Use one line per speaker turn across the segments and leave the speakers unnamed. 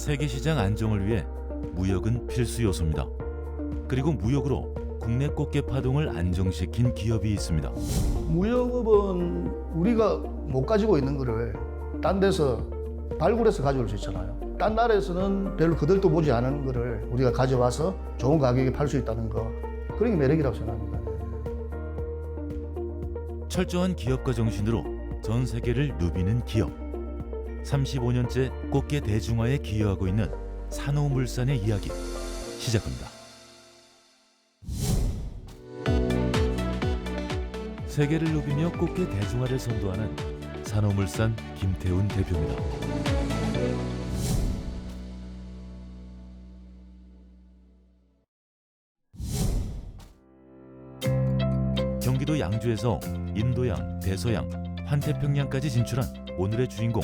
세계시장 안정을 위해 무역은 필수 요소입니다. 그리고 무역으로 국내 꽃게 파동을 안정시킨 기업이 있습니다.
무역업은 우리가 못 가지고 있는 거를 딴 데서 발굴해서 가져올 수 있잖아요. 딴 나라에서는 별로 그들도 보지 않은 거를 우리가 가져와서 좋은 가격에 팔 수 있다는 거, 그런 게 매력이라고 생각합니다.
철저한 기업가 정신으로 전 세계를 누비는 기업. 35년째 꽃게 대중화에 기여하고 있는 산호물산의 이야기 시작합니다. 세계를 누비며 꽃게 대중화를 선도하는 산호물산 김태훈 대표입니다. 경기도 양주에서 인도양, 대서양, 환태평양까지 진출한 오늘의 주인공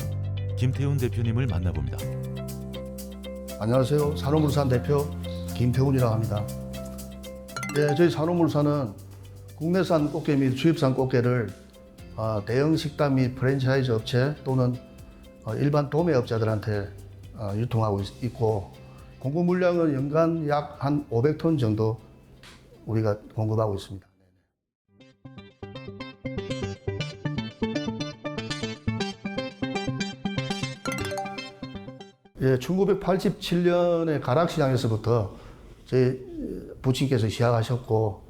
김태훈 대표님을 만나봅니다.
안녕하세요. 산호물산 대표 김태훈이라고 합니다. 네, 저희 산호물산은 국내산 꽃게 및 수입산 꽃게를 대형 식당 및 프랜차이즈 업체 또는 일반 도매업자들한테 유통하고 있고, 공급 물량은 연간 약 한 500톤 정도 우리가 공급하고 있습니다. 예, 1987년에 가락시장에서부터 저희 부친께서 시작하셨고,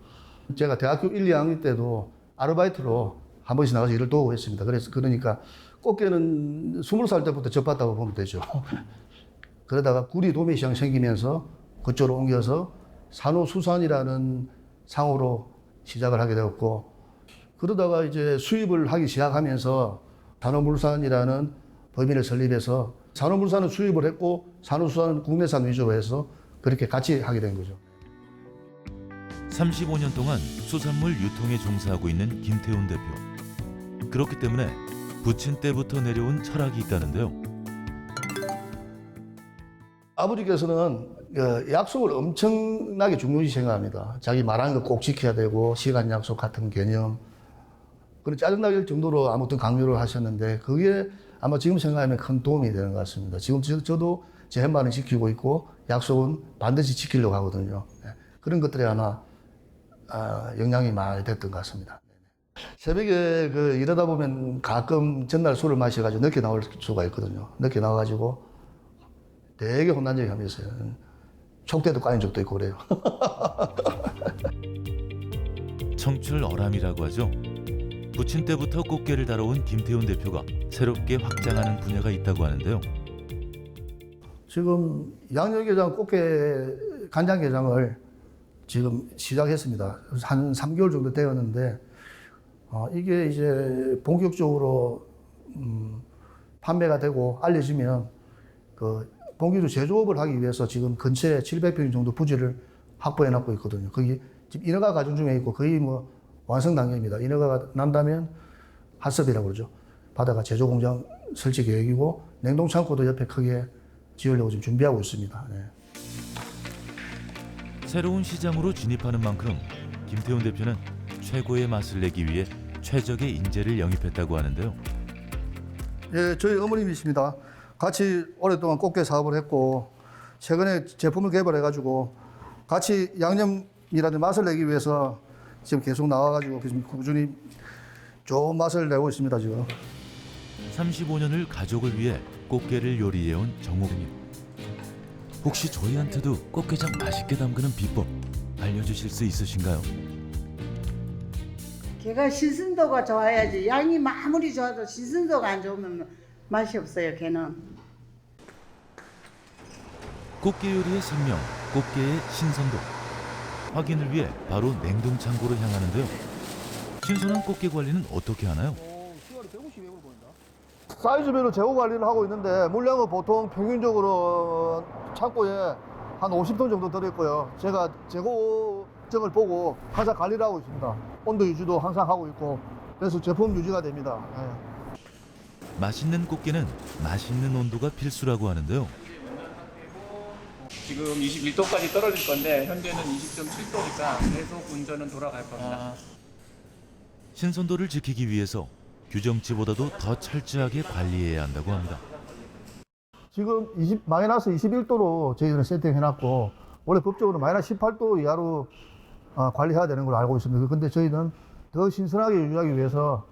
제가 대학교 1, 2학년 때도 아르바이트로 한 번씩 나가서 일을 도우고 했습니다. 그러니까 꽃게는 20살 때부터 접봤다고 보면 되죠. 그러다가 구리 도매시장 생기면서 그쪽으로 옮겨서 산호수산이라는 상호로 시작을 하게 되었고, 그러다가 이제 수입을 하기 시작하면서 산호물산이라는 법인을 설립해서 산호물산은 수입을 했고 산호수산은 국내산 위주로 해서 그렇게 같이 하게 된 거죠.
35년 동안 수산물 유통에 종사하고 있는 김태훈 대표. 그렇기 때문에 부친 때부터 내려온 철학이 있다는데요.
아버지께서는 약속을 엄청나게 중요시 생각합니다. 자기 말하는 거 꼭 지켜야 되고 시간 약속 같은 개념. 그런 짜증나게 정도로 아무튼 강요를 하셨는데, 그게 아마 지금 생각하면 큰 도움이 되는 것 같습니다. 지금 저도 제 할 지키고 있고 약속은 반드시 지키려고 하거든요. 그런 것들이 하나 영향이 많이 됐던 것 같습니다. 새벽에 일하다 보면 가끔 전날 술을 마셔가지고 늦게 나올 수가 있거든요. 늦게 나와가지고 되게 혼난 적이 한 번 있어요. 촉대도 까인 적도 있고 그래요.
청출어람이라고 하죠. 부친 때부터 꽃게를 다뤄온 김태훈 대표가 새롭게 확장하는 분야가 있다고 하는데요.
지금 양념게장, 꽃게 간장게장을 지금 시작했습니다. 한 3개월 정도 되었는데, 이게 이제 본격적으로 판매가 되고 알려지면 본격적으로 제조업을 하기 위해서 지금 근처에 700평 정도 부지를 확보해 놨고 있거든요. 거기 지금 인허가 과정 중에 있고 거의 완성 단계입니다. 인허가가 난다면 핫섭이라고 그러죠. 바다가 제조 공장 설치 계획이고, 냉동 창고도 옆에 크게 지으려고 지금 준비하고 있습니다. 네.
새로운 시장으로 진입하는 만큼 김태훈 대표는 최고의 맛을 내기 위해 최적의 인재를 영입했다고 하는데요.
예, 저희 어머님이십니다. 같이 오랫동안 꽃게 사업을 했고, 최근에 제품을 개발해가지고 같이 양념이라든 맛을 내기 위해서 지금 계속 나와가지고 꾸준히 좋은 맛을 내고 있습니다, 지금.
35년을 가족을 위해 꽃게를 요리해온 정옥님. 혹시 저희한테도 꽃게장 맛있게 담그는 비법 알려주실 수 있으신가요?
걔가 신선도가 좋아야지. 양이 아무리 좋아도 신선도가 안 좋으면 맛이 없어요, 걔는.
꽃게 요리의 생명, 꽃게의 신선도. 확인을 위해 바로 냉동 창고로 향하는데요. 신선한 꽃게 관리는 어떻게 하나요?
사이즈별로 재고 관리를 하고 있는데, 물량은 보통 평균적으로 창고에 한 50톤 정도 들어있고요. 제가 재고증을 보고 항상 관리를 하고 있습니다. 온도 유지도 항상 하고 있고, 그래서 제품 유지가 됩니다. 네.
맛있는 꽃게는 맛있는 온도가 필수라고 하는데요.
지금 21도까지 떨어질 건데 현재는 20.7도니까 계속 운전은 돌아갈 겁니다.
신선도를 지키기 위해서 규정치보다도 더 철저하게 관리해야 한다고 합니다.
지금 마이너스 21도로 저희들은 세팅해놨고 원래 법적으로 마이너스 18도 이하로 관리해야 되는 걸로 알고 있습니다. 근데 저희는 더 신선하게 유지하기 위해서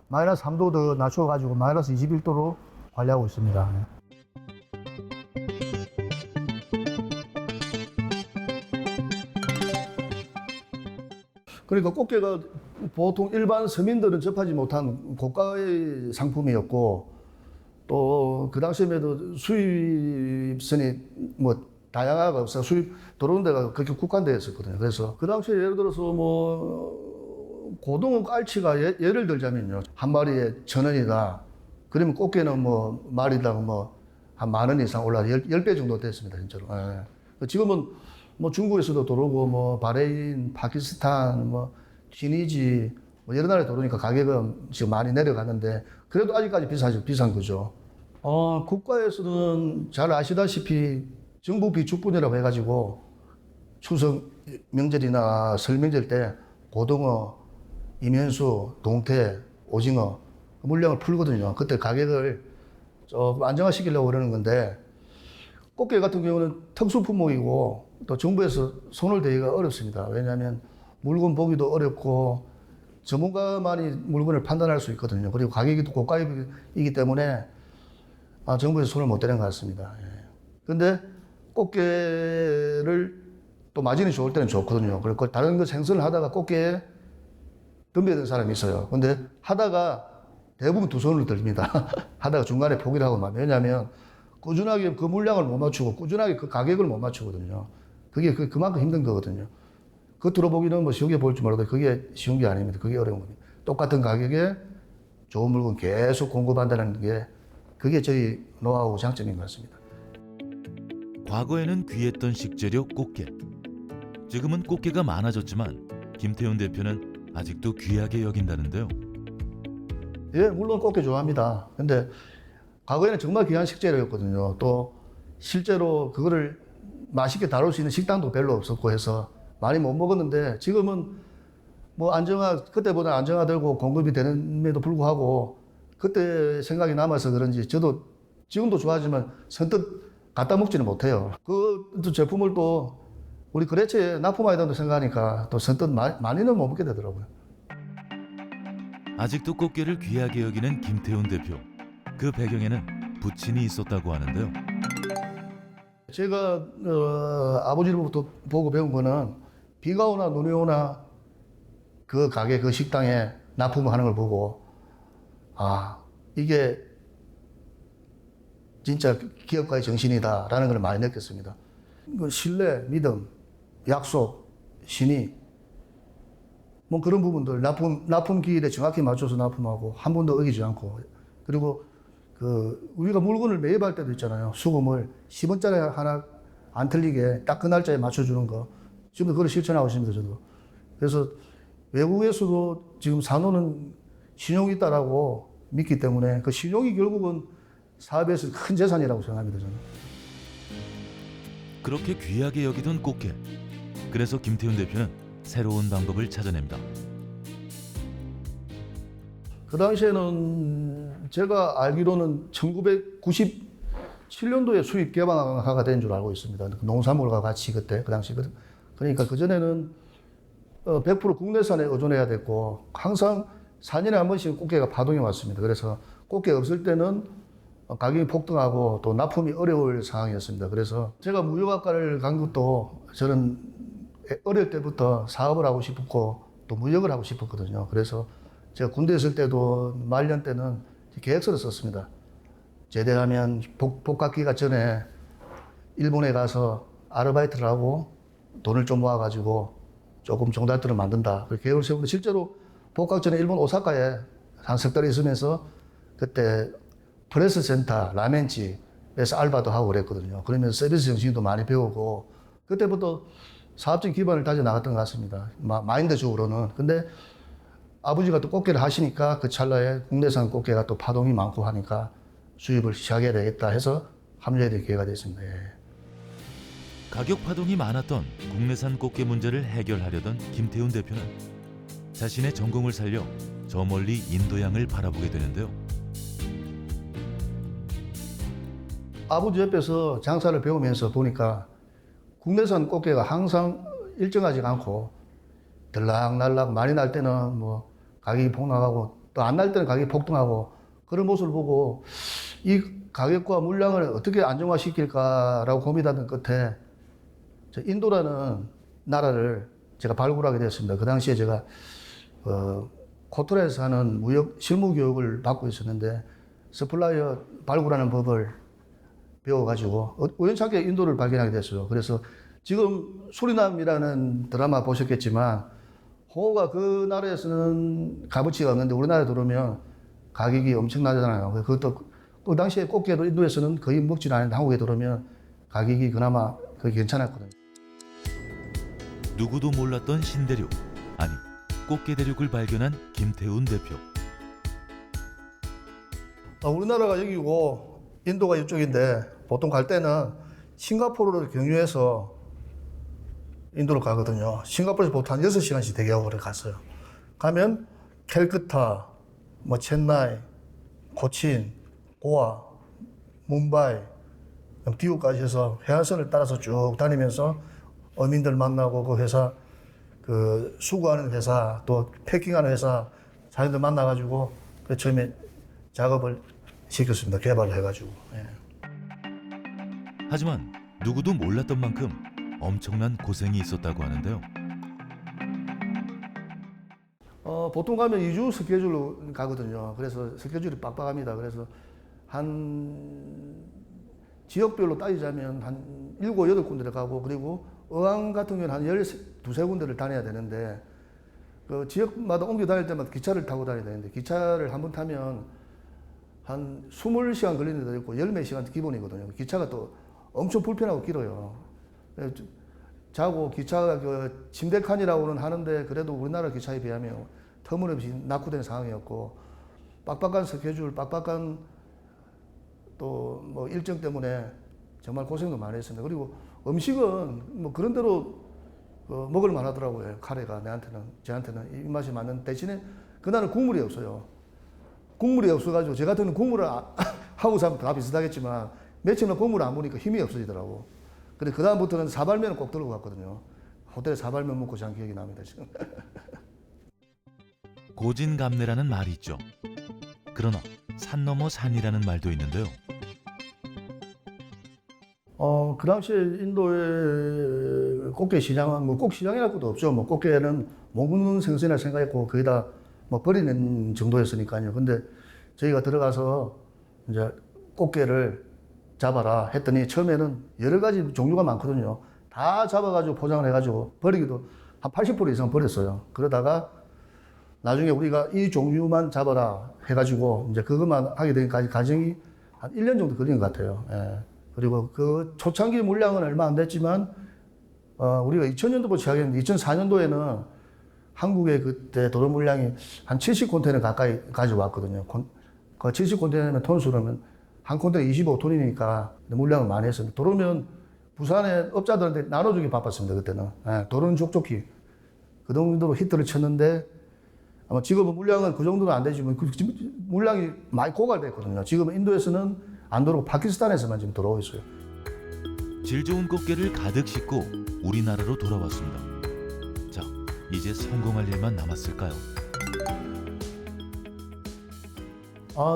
마이너스 3도 더 낮춰가지고 마이너스 21도로 관리하고 있습니다. 그러니까 꽃게가 보통 일반 서민들은 접하지 못한 고가의 상품이었고 또 그 당시에도 수입선이 뭐 다양하가 없어 수입 들어오는 데가 그렇게 국한되었었거든요. 그래서 그 당시에 예를 들어서 뭐 고등어 깔치가 예를 들자면요 한 마리에 1,000원이다. 그러면 꽃게는 뭐 마리당 뭐 한 10,000원 이상 올라 10배 정도 됐습니다 진짜로. 예. 지금은 뭐 중국에서도 들어오고 뭐 바레인, 파키스탄, 뭐 티니지 뭐 여러 나라에 들어오니까 가격은 지금 많이 내려가는데 그래도 아직까지 비싼 거죠. 국가에서는 잘 아시다시피 정부 비축분이라고 해가지고 추석 명절이나 설 명절 때 고등어, 이면수, 동태, 오징어 물량을 풀거든요. 그때 가격을 조금 안정화시키려고 그러는 건데 꽃게 같은 경우는 특수 품목이고 또 정부에서 손을 대기가 어렵습니다. 왜냐하면 물건 보기도 어렵고 전문가만이 물건을 판단할 수 있거든요. 그리고 가격이 또 고가이기 때문에 정부에서 손을 못 대는 것 같습니다. 그런데 꽃게를 또 마진이 좋을 때는 좋거든요. 그리고 다른 거 생선을 하다가 꽃게에 덤벼드는 사람이 있어요. 근데 하다가 대부분 두 손으로 들립니다. 하다가 중간에 포기를 하고 막. 왜냐하면 꾸준하게 그 물량을 못 맞추고 꾸준하게 그 가격을 못 맞추거든요. 그게 그만큼 힘든 거거든요. 겉으로 보기는 뭐 쉬우게 보일지 몰라도 그게 쉬운 게 아닙니다. 그게 어려운 겁니다. 똑같은 가격에 좋은 물건 계속 공급한다는 게 그게 저희 노하우 장점인 것 같습니다.
과거에는 귀했던 식재료 꽃게. 지금은 꽃게가 많아졌지만 김태훈 대표는 아직도 귀하게 여긴다는데요.
예, 물론 꽃게 좋아합니다. 근데 과거에는 정말 귀한 식재료였거든요. 또 실제로 그거를 맛있게 다룰 수 있는 식당도 별로 없었고 해서 많이 못 먹었는데 지금은 뭐 그때보다 안정화되고 공급이 되는데도 불구하고 그때 생각이 남아서 그런지 저도 지금도 좋아하지만 선뜻 갖다 먹지는 못해요. 그 제품을 또 우리 거래처에 납품해야 된다고 생각하니까 또 선뜻 많이는 못 먹게 되더라고요.
아직도 꽃게를 귀하게 여기는 김태훈 대표. 그 배경에는 부친이 있었다고 하는데요.
제가 아버지로부터 보고 배운 거는 비가 오나 눈이 오나 그 가게 그 식당에 납품을 하는 걸 보고 이게 진짜 기업가의 정신이다라는 걸 많이 느꼈습니다. 신뢰, 믿음, 약속, 신의 뭐 그런 부분들 납품 기일에 정확히 맞춰서 납품하고 한 번도 어기지 않고 그리고 우리가 물건을 매입할 때도 있잖아요. 수금을 10원짜리 하나 안 틀리게 딱 그 날짜에 맞춰주는 거. 지금도 그걸 실천하고 있습니다, 저도. 그래서 외국에서도 지금 산호는 신용이 있다라고 믿기 때문에 그 신용이 결국은 사업에서 큰 재산이라고 생각합니다, 저는.
그렇게 귀하게 여기던 꽃게. 그래서 김태훈 대표는 새로운 방법을 찾아냅니다.
그 당시에는 제가 알기로는 1997년도에 수입 개방화가 된 줄 알고 있습니다. 농산물과 같이 그때 그 당시 그러니까 그 전에는 100% 국내산에 의존해야 됐고 항상 4년에 한 번씩 꽃게가 파동이 왔습니다. 그래서 꽃게 없을 때는 가격이 폭등하고 또 납품이 어려울 상황이었습니다. 그래서 제가 무역학과를 간 것도 저는 어릴 때부터 사업을 하고 싶었고 또 무역을 하고 싶었거든요. 그래서 제가 군대 있을 때도 말년 때는 계획서를 썼습니다. 제대하면 복학기가 전에 일본에 가서 아르바이트를 하고 돈을 좀 모아가지고 조금 종잣돈을 만든다. 그 계획을 세우는데 실제로 복학 전에 일본 오사카에 한 석 달 있으면서 그때 프레스 센터, 라멘집에서 알바도 하고 그랬거든요. 그러면서 서비스 정신도 많이 배우고 그때부터 사업적 기반을 다져 나갔던 것 같습니다. 마인드적으로는. 근데 아버지가 또 꽃게를 하시니까 그 찰나에 국내산 꽃게가 또 파동이 많고 하니까 수입을 시작해야 되겠다 해서 합류해야 될 기회가 됐습니다. 예.
가격 파동이 많았던 국내산 꽃게 문제를 해결하려던 김태훈 대표는 자신의 전공을 살려 저 멀리 인도양을 바라보게 되는데요.
아버지 옆에서 장사를 배우면서 보니까 국내산 꽃게가 항상 일정하지가 않고 들락날락 많이 날 때는 뭐 가격이 폭락하고 또 안 날 때는 가격이 폭등하고 그런 모습을 보고 이 가격과 물량을 어떻게 안정화시킬까라고 고민하던 끝에 인도라는 나라를 제가 발굴하게 됐습니다. 그 당시에 제가 코토라에서 하는 무역 실무 교육을 받고 있었는데 서플라이어 발굴하는 법을 배워가지고 우연찮게 인도를 발견하게 됐어요. 그래서 지금 수리남이라는 드라마 보셨겠지만 홍어가 그 나라에서는 값어치가 없는데 우리나라에 들어오면 가격이 엄청나잖아요. 그것도 그 당시에 꽃게도 인도에서는 거의 먹지는 않는데 한국에 들어오면 가격이 그나마 거의 괜찮았거든요.
누구도 몰랐던 신대륙, 아니 꽃게 대륙을 발견한 김태훈 대표.
우리나라가 여기고 인도가 이쪽인데 보통 갈 때는 싱가포르를 경유해서 인도를 가거든요. 싱가포르에서 보통 한 6시간씩 대기하고 그래 갔어요. 가면 캘커타, 뭐 첸나이, 코친, 고아, 뭄바이, 디우까지 해서 해안선을 따라서 쭉 다니면서 어민들 만나고 그 회사 그 수거하는 회사 또 패킹하는 회사 자기들 만나가지고 그 처음에 작업을 시켰습니다. 개발을 해가지고. 예.
하지만 누구도 몰랐던 만큼 엄청난 고생이 있었다고 하는데요.
보통 가면 2주 스케줄로 가거든요. 그래서 스케줄이 빡빡합니다. 그래서 한 지역별로 따지자면 한 7, 8군데를 가고 그리고 어항 같은 경우는 한 12, 군데를 다녀야 되는데 그 지역마다 옮겨 다닐 때마다 기차를 타고 다녀야 되는데 기차를 한 번 타면 한 20시간 걸리는 데도 있고 10몇 시간 기본이거든요. 기차가 또 엄청 불편하고 길어요. 자고 기차가 그 침대 칸이라고는 하는데 그래도 우리나라 기차에 비하면 터무니없이 낙후된 상황이었고 빡빡한 스케줄, 빡빡한 또 뭐 일정 때문에 정말 고생도 많이 했습니다. 그리고 음식은 뭐 그런 대로 먹을 만하더라고요. 카레가 저한테는 입맛이 맞는 대신에 그날은 국물이 없어요. 국물이 없어가지고 제 같은 국물을 하고 사면 다 비슷하겠지만 며칠만 국물을 안 먹으니까 힘이 없어지더라고. 근데 그 다음부터는 사발면을 꼭 들고 갔거든요. 호텔에 사발면 먹고 잔 기억이 납니다 지금.
고진감래라는 말이 있죠. 그러나 산 넘어 산이라는 말도 있는데요.
그 당시에 인도의 꽃게 시장은 뭐 꼭 시장이랄 것도 없죠. 뭐 꽃게는 못 먹는 생선이라 생각했고 거의 다 뭐 버리는 정도였으니까요. 근데 저희가 들어가서 이제 꽃게를 잡아라 했더니 처음에는 여러 가지 종류가 많거든요. 다 잡아가지고 포장을 해가지고 버리기도 한 80% 이상 버렸어요. 그러다가 나중에 우리가 이 종류만 잡아라 해가지고 이제 그것만 하게 된 과정이 한 1년 정도 걸린 것 같아요. 예. 그리고 그 초창기 물량은 얼마 안 됐지만 우리가 2000년도부터 시작했는데 2004년도에는 한국의 그때 도로 물량이 한 70컨테이너 가까이 가져왔거든요. 그 70컨테이너면 톤수로면 한 컨테이너 25톤이니까 물량을 많이 했습니다. 도로면 부산의 업자들한테 나눠주기 바빴습니다. 그때는. 예, 도로는 족족히 그 정도로 히트를 쳤는데 아마 지금은 물량은 그 정도는 안 되지만 물량이 많이 고갈됐거든요. 지금 인도에서는 안 들어오고 파키스탄에서만 지금 들어오고 있어요.
질 좋은 꽃게를 가득 싣고 우리나라로 돌아왔습니다. 자, 이제 성공할 일만 남았을까요?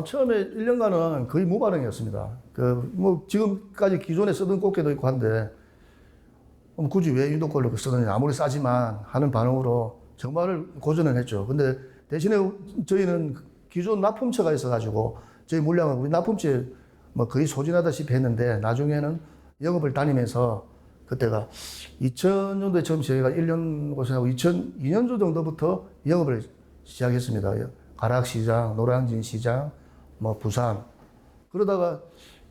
처음에 1년간은 거의 무반응이었습니다. 뭐 지금까지 기존에 쓰던 꽃게도 있고 한데 굳이 왜 인도 걸로 쓰느냐 아무리 싸지만 하는 반응으로 정말 고전을 했죠. 근데 대신에 저희는 기존 납품처가 있어가지고 저희 물량은 우리 납품처에 뭐 거의 소진하다시피 했는데 나중에는 영업을 다니면서 그때가 2000년도에 처음 저희가 1년 고생하고 2002년도 정도부터 영업을 시작했습니다. 가락시장, 노량진 시장, 뭐 부산. 그러다가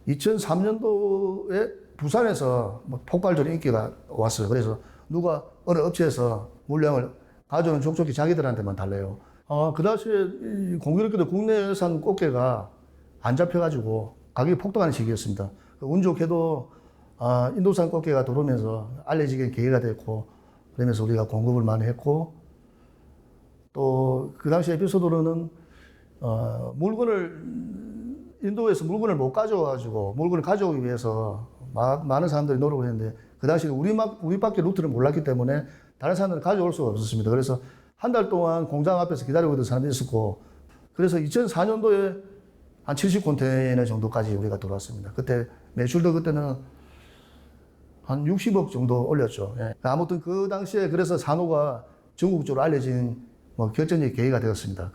2003년도에 부산에서 뭐 폭발적인 인기가 왔어요. 그래서 누가 어느 업체에서 물량을 가져오는 족족히 자기들한테만 달래요. 그 당시에 공교롭게도 국내산 꽃게가 안 잡혀가지고 가격이 폭등하는 시기였습니다. 운 좋게도 인도산 꽃게가 들어오면서 알려지게 계기가 됐고 그러면서 우리가 공급을 많이 했고 또 그 당시 에피소드로는 물건을 인도에서 물건을 못 가져와가지고 물건을 가져오기 위해서 많은 사람들이 노력을 했는데 그 당시에 우리밖에 루트를 몰랐기 때문에 다른 사람들은 가져올 수가 없었습니다. 그래서 한 달 동안 공장 앞에서 기다리고 있던 사람들이 있었고 그래서 2004년도에 한 70컨테이너 정도까지 우리가 들어왔습니다. 그때 매출도 그때는 한 60억 정도 올렸죠. 예. 아무튼 그 당시에 그래서 산호가 전국적으로 알려진 뭐 결정적인 계기가 되었습니다.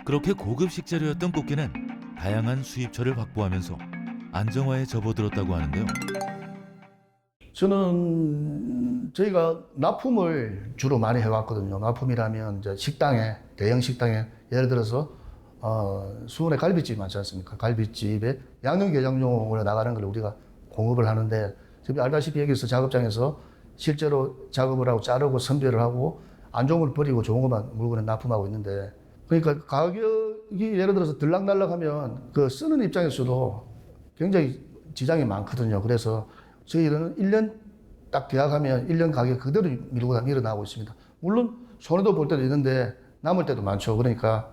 그렇게 고급 식재료였던 꽃게는 다양한 수입처를 확보하면서 안정화에 접어들었다고 하는데요.
저는 저희가 납품을 주로 많이 해왔거든요. 납품이라면 이제 식당에 대형 식당에 예를 들어서 수원에 갈비집 많지 않습니까? 갈비집에 양념게장용으로 나가는 걸 우리가 공급을 하는데 지금 알다시피 여기서 작업장에서 실제로 작업을 하고 자르고 선별을 하고 안 좋은 걸 버리고 좋은 것만 물건을 납품하고 있는데 그러니까 가격이 예를 들어서 들락날락하면 그 쓰는 입장에서도 굉장히 지장이 많거든요. 그래서 저희는 1년 딱 계약하면 1년 가격 그대로 밀어나가고 있습니다. 물론 손해도 볼 때도 있는데 남을 때도 많죠. 그러니까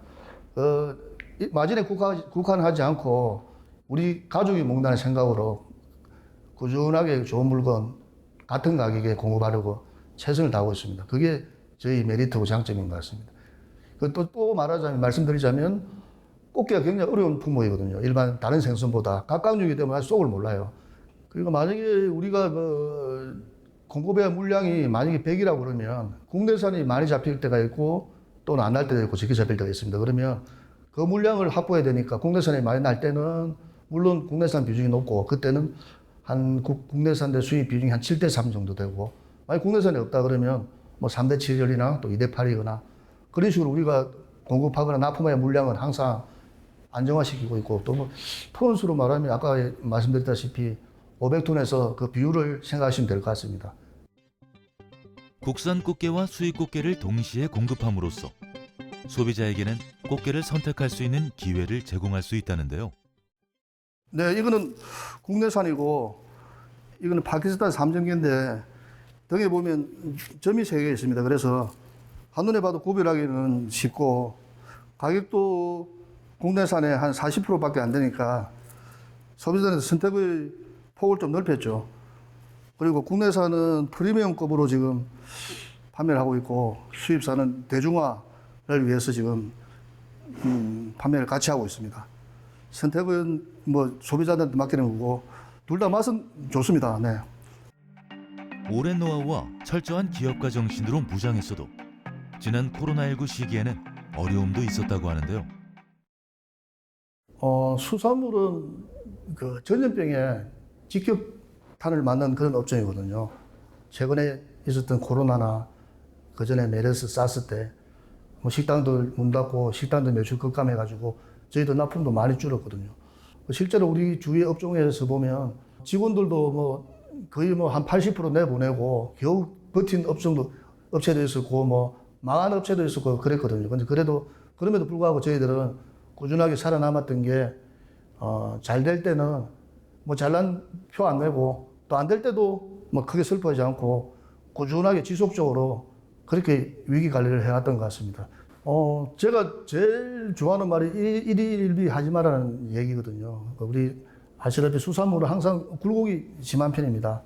마진에 국한하지 않고 우리 가족이 먹는다는 생각으로 꾸준하게 좋은 물건 같은 가격에 공급하려고 최선을 다하고 있습니다. 그게 저희 메리트고 장점인 것 같습니다. 또 말씀드리자면 꽃게가 굉장히 어려운 품목이거든요. 일반 다른 생선보다 각각류이기 때문에 속을 몰라요. 그리고 만약에 우리가 공급의 물량이 만약에 100이라고 그러면 국내산이 많이 잡힐 때가 있고 또는 안 날 때도 있고 적게 잡힐 때가 있습니다. 그러면 그 물량을 확보해야 되니까 국내산이 많이 날 때는 물론 국내산 비중이 높고 그때는 한 국내산 대 수입 비중이 한 7대 3 정도 되고 만약 국내산이 없다 그러면 뭐 3대 7이나 또 2대 8이거나 그런 식으로 우리가 공급하거나 납품의 물량은 항상 안정화시키고 있고 또 뭐 톤수로 말하면 아까 말씀드렸다시피 500톤에서 그 비율을 생각하시면 될 것 같습니다.
국산 꽃게와 수입 꽃게를 동시에 공급함으로써 소비자에게는 꽃게를 선택할 수 있는 기회를 제공할 수 있다는데요.
네, 이거는 국내산이고 이거는 파키스탄 삼정계인데 등에 보면 점이 3개 있습니다. 그래서 한눈에 봐도 구별하기는 쉽고 가격도 국내산에 한 40%밖에 안 되니까 소비자들한테 선택의 폭을 좀 넓혔죠. 그리고 국내산은 프리미엄급으로 지금 판매를 하고 있고 수입산은 대중화를 위해서 지금 판매를 같이 하고 있습니다. 선택은 뭐 소비자들한테 맡기는 거고 둘 다 맛은 좋습니다. 네.
오랜 노하우와 철저한 기업가 정신으로 무장했어도 지난 코로나19 시기에는 어려움도 있었다고 하는데요.
수산물은 그 전염병에 직격탄을 맞는 그런 업종이거든요. 최근에 있었던 코로나나 그 전에 메르스, 사스 때 뭐 식당들 문 닫고 식당들 매출 급감해가지고 저희도 납품도 많이 줄었거든요. 실제로 우리 주위 업종에서 보면 직원들도 뭐 거의 뭐 한 80% 내보내고 겨우 버틴 업체도 있었고 뭐 망한 업체도 있었고 그랬거든요. 근데 그럼에도 불구하고 저희들은 꾸준하게 살아남았던 게 잘 될 때는 뭐 잘난 표 안 내고 또 안 될 때도 뭐 크게 슬퍼하지 않고 꾸준하게 지속적으로 그렇게 위기 관리를 해왔던 것 같습니다. 제가 제일 좋아하는 말이 일일비 하지 마라는 얘기거든요. 우리 아시다시피 수산물은 항상 굴곡이 심한 편입니다.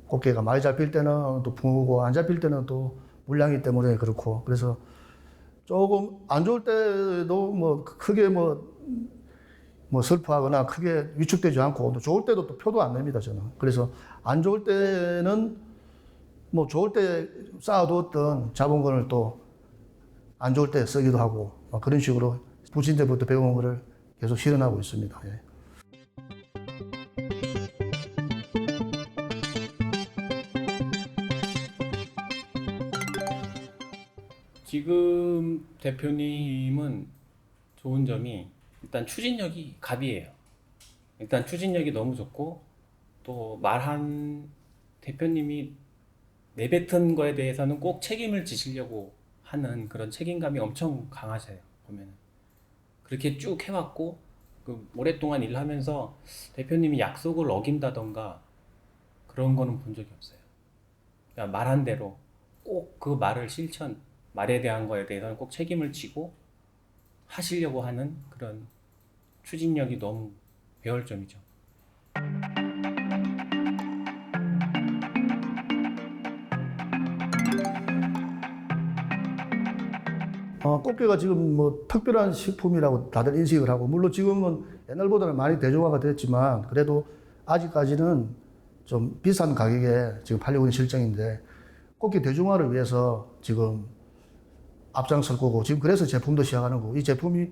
꽃게가 많이 잡힐 때는 또 붕어고 안 잡힐 때는 또 물량이 때문에 그렇고 그래서 조금 안 좋을 때도 뭐 크게 뭐 슬퍼하거나 크게 위축되지 않고 또 좋을 때도 또 표도 안 냅니다 저는. 그래서 안 좋을 때는 뭐 좋을 때 쌓아두었던 자본금을 또 안 좋을 때 쓰기도 하고 그런 식으로 부친 때부터 배운 거를 계속 실현하고 있습니다. 예.
지금 대표님은 좋은 점이 일단 추진력이 갑이에요. 일단 추진력이 너무 좋고 또 말한 대표님이 내뱉은 거에 대해서는 꼭 책임을 지시려고 하는 그런 책임감이 엄청 강하세요. 보면은 그렇게 쭉 해왔고 그 오랫동안 일하면서 대표님이 약속을 어긴다던가 그런 거는 본 적이 없어요. 그러니까 말한 대로 꼭 그 말을 말에 대한 거에 대해서는 꼭 책임을 지고 하시려고 하는 그런 추진력이 너무 배울 점이죠.
꽃게가 지금 뭐 특별한 식품이라고 다들 인식을 하고, 물론 지금은 옛날보다는 많이 대중화가 됐지만 그래도 아직까지는 좀 비싼 가격에 지금 팔리고 있는 실정인데, 꽃게 대중화를 위해서 지금 앞장설 거고, 지금 그래서 제품도 시작하는 거고, 이 제품이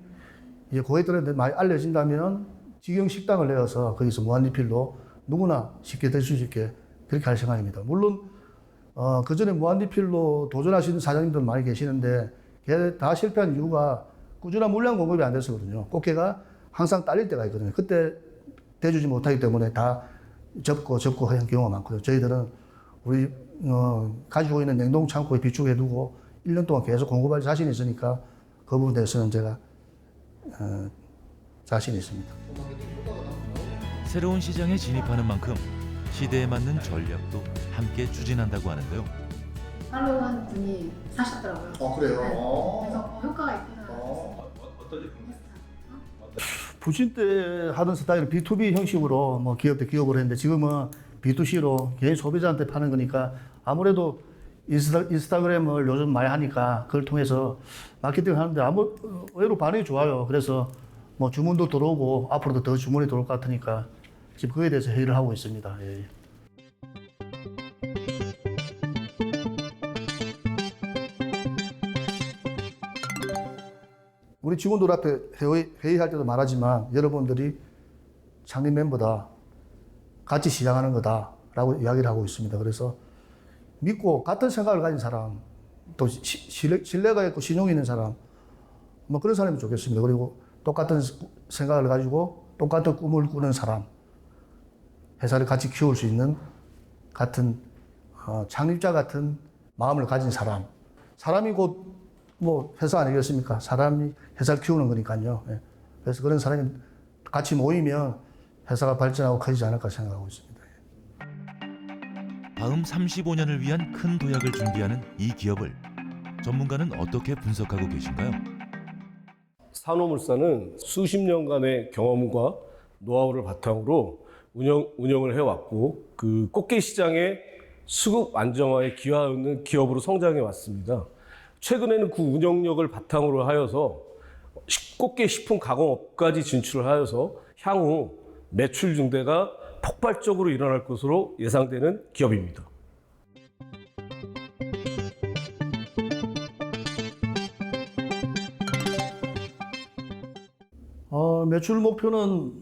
이제 고객들한테 많이 알려진다면 직영 식당을 내어서 거기서 무한리필로 누구나 쉽게 드실 수 있게 그렇게 할 생각입니다. 물론 그 전에 무한리필로 도전하시는 사장님들 많이 계시는데 걔 다 실패한 이유가 꾸준한 물량 공급이 안 됐었거든요. 꽃게가 항상 딸릴 때가 있거든요. 그때 대주지 못하기 때문에 다 접고 하는 경우가 많거든요. 저희들은 우리 가지고 있는 냉동 창고에 비축해 두고 1년 동안 계속 공급할 자신이 있으니까 그 부분에 대해서는 제가 자신이 있습니다.
새로운 시장에 진입하는 만큼 시대에 맞는 전략도 함께 추진한다고 하는데요.
팔로우 한 분이 사셨더라고요.
그래요?
네. 그래서 효과가 있구나.
어떤 제품?
부친 때 하던 스타일은 B2B 형식으로 뭐 기업 대 기업으로 했는데 지금은 B2C로 개인 소비자한테 파는 거니까 아무래도 인스타그램을 요즘 많이 하니까 그걸 통해서 마케팅을 하는데 의외로 반응이 좋아요. 그래서 뭐 주문도 들어오고 앞으로도 더 주문이 들어올 것 같으니까 지금 그에 대해서 회의를 하고 있습니다. 예. 우리 직원들 앞에 회의할 때도 말하지만 여러분들이 창립 멤버다, 같이 시작하는 거다라고 이야기를 하고 있습니다. 그래서 믿고 같은 생각을 가진 사람, 또 신뢰가 있고 신용이 있는 사람, 뭐 그런 사람이 좋겠습니다. 그리고 똑같은 생각을 가지고 똑같은 꿈을 꾸는 사람, 회사를 같이 키울 수 있는 같은 창립자 같은 마음을 가진 사람이 곧 뭐 회사 아니겠습니까? 사람이 회사를 키우는 거니까요. 예. 그래서 그런 사람이 같이 모이면 회사가 발전하고 커지지 않을까 생각하고 있습니다.
다음 35년을 위한 큰 도약을 준비하는 이 기업을 전문가는 어떻게 분석하고 계신가요?
산호물산은 수십 년간의 경험과 노하우를 바탕으로 운영을 해왔고 그 꽃게 시장의 수급 안정화에 기여하는 기업으로 성장해 왔습니다. 최근에는 그 운영력을 바탕으로 하여서 꽃게 식품 가공업까지 진출을 하여서 향후 매출 증대가 폭발적으로 일어날 것으로 예상되는 기업입니다.
매출 목표는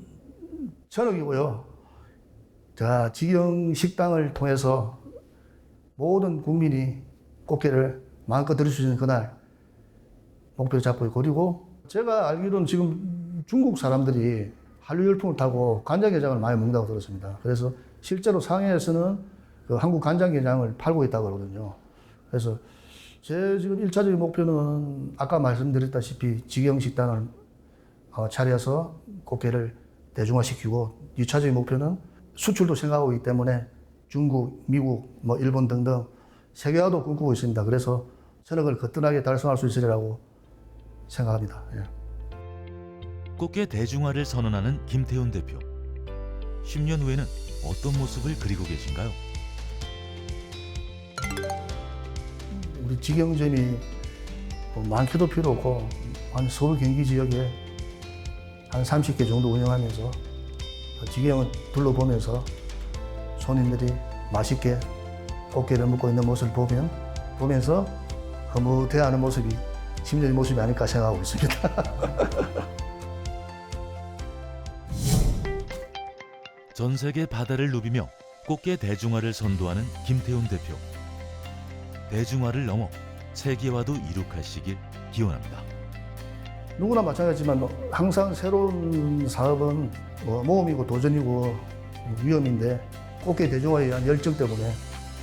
전억이고요. 자, 직영 식당을 통해서 모든 국민이 꽃게를 마음껏 드실 수 있는 그날 목표를 잡고 있고, 그리고 제가 알기로는 지금 중국 사람들이 한류 열풍을 타고 간장게장을 많이 먹는다고 들었습니다. 그래서 실제로 상해에서는 그 한국 간장게장을 팔고 있다고 그러거든요. 그래서 제 지금 1차적인 목표는 아까 말씀드렸다시피 직영 식당을 차려서 꽃게를 대중화시키고, 2차적인 목표는 수출도 생각하고 있기 때문에 중국, 미국, 뭐 일본 등등 세계화도 꿈꾸고 있습니다. 그래서 전역을 거뜬하게 달성할 수 있으리라고 생각합니다. 예.
꽃게 대중화를 선언하는 김태훈 대표. 10년 후에는 어떤 모습을 그리고 계신가요?
우리 직영점이 많게도 필요 없고 한 서울 경기 지역에 한 30개 정도 운영하면서 직영을 둘러보면서 손님들이 맛있게 꽃게를 먹고 있는 모습을 보면서 흐뭇해하는 모습이 10년의 모습이 아닐까 생각하고 있습니다.
전 세계 바다를 누비며 꽃게 대중화를 선도하는 김태훈 대표. 대중화를 넘어 세계화도 이룩하시길 기원합니다.
누구나 마찬가지지만 항상 새로운 사업은 모험이고 도전이고 위험인데 꽃게 대중화에 대한 열정 때문에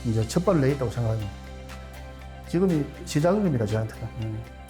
이제 첫 발을 내겠다고 생각합니다. 지금이 시작입니다, 저한테는.